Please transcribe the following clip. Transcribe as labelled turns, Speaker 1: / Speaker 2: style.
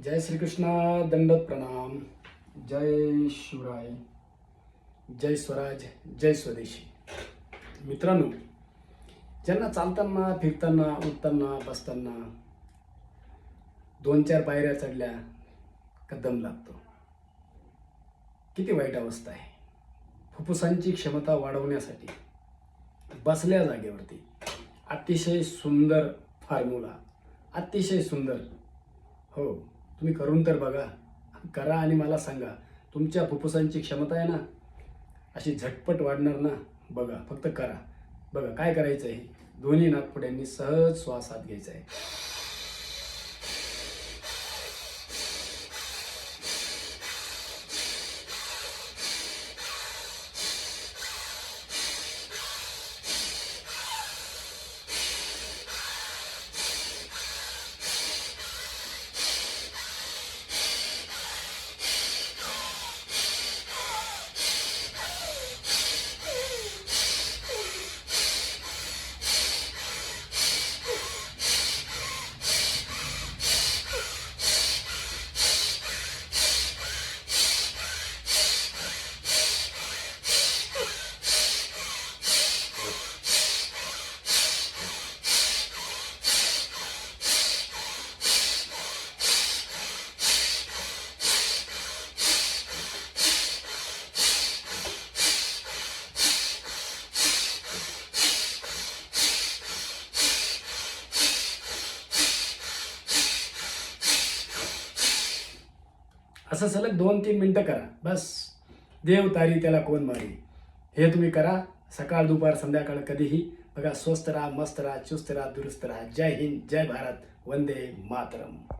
Speaker 1: जय श्रीकृष्ण, दंडवत प्रणाम. जय शिवराय, जय स्वराज, जय स्वदेशी. मित्रांनो, ज्यांना चालताना, फिरताना, उठताना, बसताना 2-4 पायऱ्या चढल्या का दम लागतो. किती वाईट अवस्था आहे. फुफ्फुसांची क्षमता वाढवण्यासाठी बसल्या जागेवरती अतिशय सुंदर फॉर्म्युला, अतिशय सुंदर. हो, तुम्ही करून तर बघा, करा आणि मला सांगा तुमच्या फुफ्फुसांची क्षमता आहे ना अशी झटपट वाढणार ना. बघा, फक्त करा. बघा काय करायचं आहे. दोन्ही नाकपुड्यांनी सहज श्वास आत घ्यायचा आहे. असं सलग 2-3 मिनिटं करा. बस. देव तारी त्याला कोण मारी. हे तुम्ही करा सकाळ, दुपार, संध्याकाळ, कधीही. बघा, स्वस्थ राहा, मस्त राहा, चुस्त राहा, दुरुस्त राहा. जय हिंद, जय भारत, वंदे मातरम.